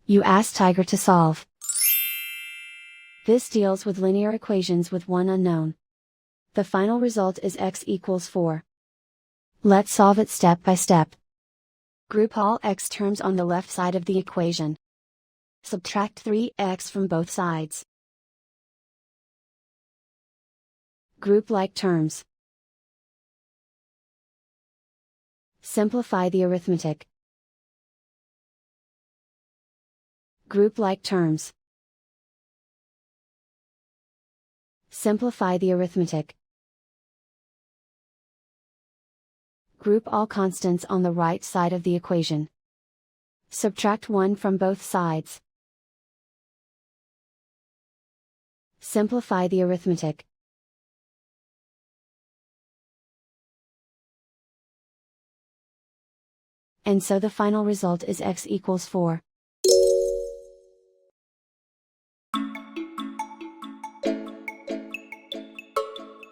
You ask Tiger to solve. This deals with linear equations with one unknown. The final result is x equals 4. Let's solve it step by step. Group all x terms on the left side of the equation. Subtract 3x from both sides. Group like terms. Simplify the arithmetic. Group like terms. Simplify the arithmetic. Group all constants on the right side of the equation. Subtract 1 from both sides. Simplify the arithmetic. And so the final result is x equals 4.